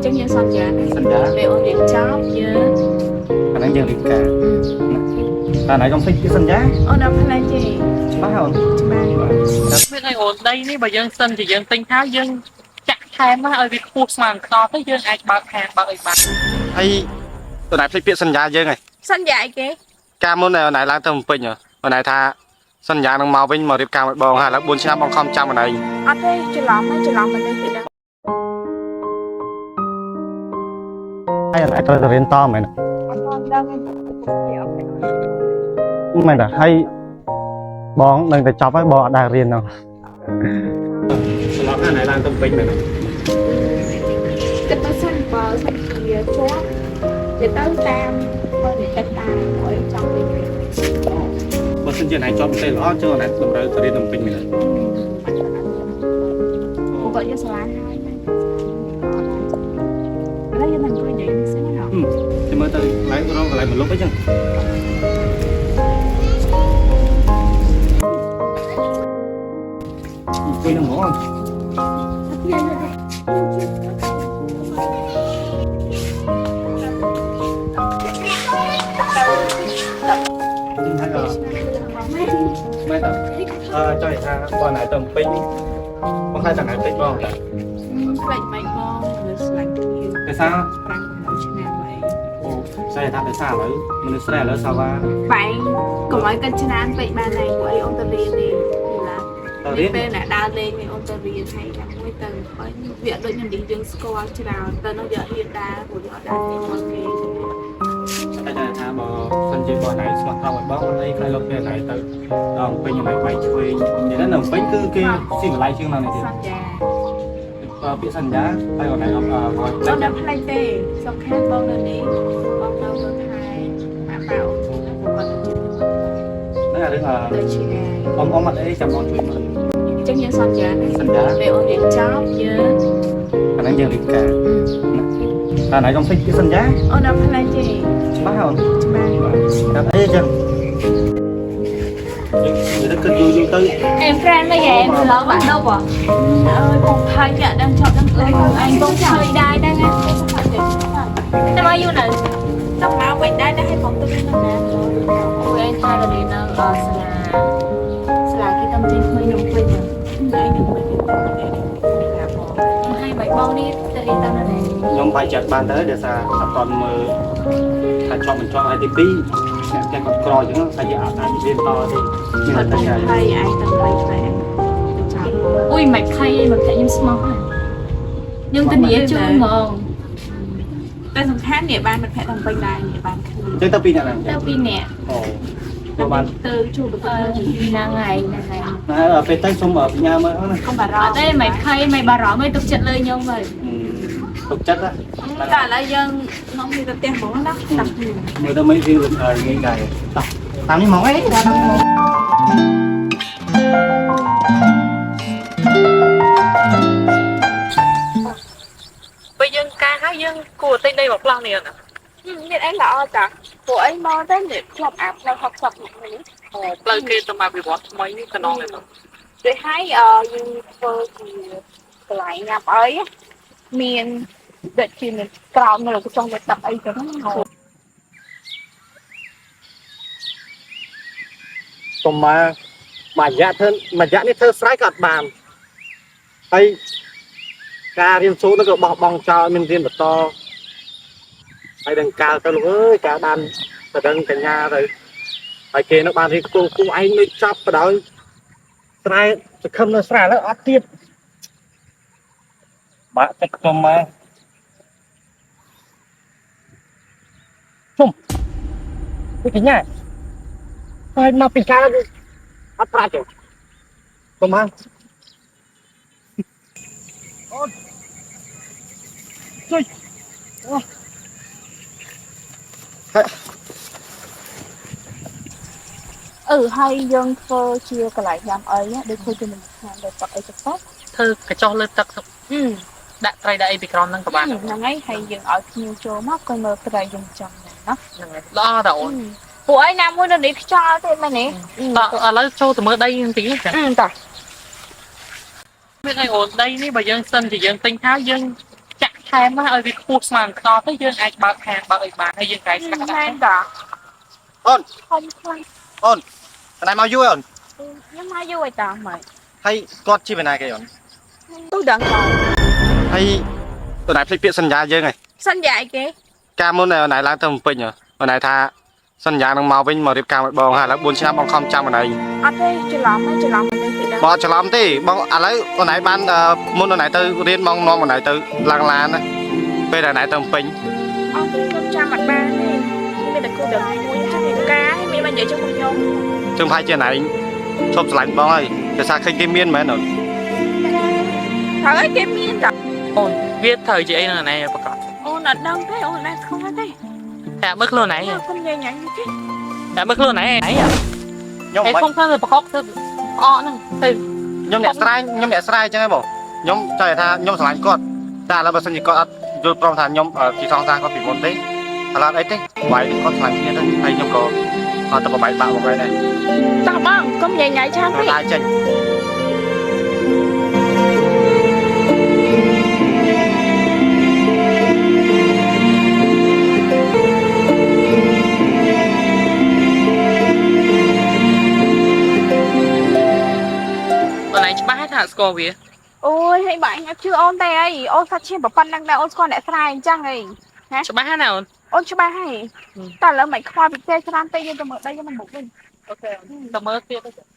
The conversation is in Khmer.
ចឹងយើងសន្យាពេលអូនរៀនចប់យើងអាហ្នឹងយើងរៀបការតែណៃកុំភ្លេចពីសន្យាអូនអត់ផ្លែទេច្បាស់អូនច្បាស់មានអីអូនដីនេះបើយើងសិនជាយើងទិញហើយយើងចាក់ថែមមកឲ្យវាខ្ពស់ស្មើនឹងខ្នល់ទៅយើងអាចបើកហាងបើកអីបានហើយតើណៃភ្លេចពាក្យសន្យាយើងហីសន្យាអីគេការមុនណៃឡើងទៅភ្នំពេញអូនណៃថាសន្យានឹងមកវិញមករៀបការឲ្យបងហើយឥឡូវ4ឆ្នាំបងខំចាំអូនឯងអត់ទេច្រឡំមិនទេគេដឹងហើយណៃត្រូវទៅរៀនតមែនអត់ដឹងទេមែនតាហើយបងនឹងទៅចប់ហើយបងអត់ដែររៀនហ្នឹងសម្រាប់ថាណៃឡើងទៅពេញមែនគិតទៅសិនបើសិនជាជាប់ទៅតាមបើនិយាយតាមឲ្យចង់វិញបើសិនជាណៃជាប់ទៅល្អជឿណៃតម្រូវទៅរៀនទៅពេញមែនបើយើងឆ្លាញ់ហើយណាហើយយើងមិនគួរនិយាយសិនណាចាំមើលទៅកន្លែងរងកន្លែងមកលុបអីចឹងជួយនឹងហ្មងไม่ต่จอยថាបងណៃទៅពេញបងខ្លាចតែណៃពេញបងតែខ្លាចមិនបងលើស្លាញ់គ្នាភាសា5ឆ្នាំហើយអូស្អីថាភាសាឥឡូវមនុស្សស្រីឥឡូវសាវ៉ាបែងកុំឲ្យកិនឆ្នាំពេកបានហើយពួកអីអូនទៅរៀននេះទៅរៀនពេលណាដើរលេងនេះអូនទៅរៀនហើយតែមួយទៅហើយវាដូចខ្ញុំនិយាយយើងស្គាល់ច្រើនទៅនោះយករៀនដើរព្រោះយកដើរនេះមកគេតែថាបើសិនជាបងណៃស្មោះត្រង់ឲ្យបងអីខ្លះលោកគេណៃទៅដល់ពេញណៃបាយឆ្វេងនិយាយទៅនៅពេញគឺគេស៊ីបន្លាយជាងនៅនេះទៀតសន្យាពាក្យសន្យាហើយបងណៃអត់បងដល់ផ្លេចទេសំខាន់បងនៅនេះបងនៅក្នុងថៃអាប៉ាអូនហ្នឹងគាត់ហ្នឹងអារឿងទៅជាអ៊ំអត់អីចាំបងជួយមើលអញ្ចឹងយើងសន្យាពេលអូនរៀនចប់យើងអាហ្នឹងយើងរៀបការតែណៃកុំភ្លេចពាក្យសន្យាអូនអត់ផ្លែទេច្បាស់អូនច្បាស់តែអីចឹងយើងទៅគិតយូរទៅ em friend bây giờ em từ lớn bạn đâu à ơi con thay nhạ đang chọn đang cười anh con chơi đai đang ăn em ơi này tóc áo quần đai đang hay phòng tôi bên nè ôi anh thay là đi nó là cái tâm trí hơi nồng quên rồi đấy đừng quên hai bảy bon đi từ đi tâm này ខ្ញុំបាយចិត្តបានទៅដែលថាអត់តមើលថាជាប់មិនជាប់ហើយទី2អ្នកទាំងគាត់ក្រអញ្ចឹងថាយើងអាចរៀនតទេមានតែហើយឯងទៅហើយតែអូយមិនភ័យមកតែខ្ញុំស្មោះហើយយើងទៅនិយាយជូនហ្មងតែសំខាន់នេះបានមិត្តភក្តិទាំងពេញដែរនេះបានឃើញអញ្ចឹងទៅពីអ្នកណាទៅពីអ្នកអូបានទៅជួបហ្នឹងហើយពេលទៅសុំបញ្ញាមើលណាកុំបារម្ភទេមិនភ័យមិនបារម្ភទេទុកចិត្តលើខ្ញុំហើយទុកចិត្តតែឥឡូវយើងក្នុងនេះទៅផ្ទះហ្មងណាតាំងមើលទៅមិនរៀងងាយដែរតាមនេះហ្មងអីពេលយើងការហើយយើងគួរទិញដីមកផ្លោះនេះណាមានអីល្អតាពួកអីមកទៅធ្លាប់អាប់នៅ60នេះផ្លូវគេទៅមកវិវត្តថ្មីនេះកណ្ដងនេះទៅដូចហើយយើងធ្វើជាកន្លែងញ៉ាំអីមានដូចជាមានក្រោមនៅកញ្ចក់ទឹកអីទៅហ្នឹងកុំមករយៈនេះធ្វើស្រ័យក៏អត់បានហើយការរៀនសូត្រនោះក៏បោះបង់ចោលមានរៀនបន្តហើយដល់កាលទៅលោកអើយការបានទៅដឹងកញ្ញាទៅហើយគេនៅបានរៀនគូឯងនៅចាប់បដោយស្រែសង្ឃឹមនៅស្រែឥឡូវអត់ទៀតបាក់ទឹកខ្ញុំមកជុំពីកញ្ញាហើយមកពីការអត់ប្រាច់ទេកុំមកអូជួយហើយយើងធ្វើជាកន្លែងញ៉ាំអីដូចធ្វើជាមិនខានដូចទឹកអីទៅធ្វើកញ្ចក់លើទឹកដាក់ត្រីដាក់អីពីក្រោមហ្នឹងក៏បានហ្នឹងហើយយើងឲ្យភ្ញៀវចូលមកក៏មើលត្រីយើងចង់ណាហ្នឹងហើយល្អតាអូនពួកអីណាមួយនៅនេះខ្យល់ទេមែនទេឥឡូវចូលទៅមើលដីបន្តិចចាតោះមានអីអូនដីនេះបើយើងសិនជាយើងទិញហើយយើងចាក់ថ ថែមមកឲ្យវាខ្ពស់ស្មើនឹងខ្នល់ទៅយើងអាចបើកហាងបើកអីបានហើយយើងកែស្កាត់ មែនតា អូន ខំខ្លាំង អូនណៃមកយូរអូន ខ្ញុំមកយូរហើយតាមើល ហើយគាត់ជាបណ្ណាគេអូន ទូដឹងត ហើយអូនណៃភ្លេចពាក្យសន្យាយើងហើយ សន្យាអីគេ កាលមុនអូនណៃឡើងទៅភ្នំពេញអូនណៃថាសន្យានឹងមកវិញមករៀបការឲ្យបងហើយឥឡូវ4ឆ្នាំបងខំចាំអូនណៃ អត់ទេច្រឡំទេច្រឡំមិនទេគេដឹង បងអត់ច្រឡំទេបងឥឡូវអូនណៃបានមុនអូនណៃទៅរៀនមកនាំអូនណៃទៅឡើងឡានណាពេលដែលអូនណៃទៅភ្នំពេញ អត់ទេខ្ញុំចាំអត់បានទេមានតែគូដល់មួយចាំរៀបការមានមកនិយាយជាមួយខ្ញុំ ជើងផាយជាណៃឈប់ស្រឡាញ់បងហើយតែសារឃើញគេមានមែនអូន ត្រូវឲ្យគេមានតា អូនវាត្រូវជាអីនឹងណែប្រកាស អូនអត់ដឹងទេអូនអត់ខ្វល់ទេ តែមើលខ្លួនណែ គុំញ៉ាំញ៉ាំទេ តែមើលខ្លួនណែអី ខ្ញុំ ឯង មិន ខ្ញុំថាប្រកបទៅអកហ្នឹងទៅ ខ្ញុំអ្នកស្រែអញ្ចឹងហ៎បងខ្ញុំចង់ថាខ្ញុំស្រឡាញ់គាត់តែឥឡូវបើសិនជាគាត់អត់យល់ព្រមថាខ្ញុំជាសងសារគាត់ពីមុនទេឥឡូវអត់អីទេវាយគាត់ស្រឡាញ់គ្នាទៅហើយខ្ញុំក៏អត់ទៅបបែកបាក់បងដែរ តោះបងគុំញ៉ាំញ៉ាំឆាពេក តែចេញ អូនឯងច្បាស់ថាស្គាល់វា អូយហើយបើអញអត់ជឿអូនទេអីអូនសាច់ឈាមប្រប៉ុណ្ណឹងដែរអូនស្គាល់អ្នកស្រែអញ្ចឹងអី ច្បាស់ណាអូន អូនច្បាស់ហើយតែឥឡូវមិនខ្វល់ពីផ្ទៃច្រើនពេកយើងទៅមើលដីយើងមិនមុខវិញ អូខេទៅមើលទៀតទៅ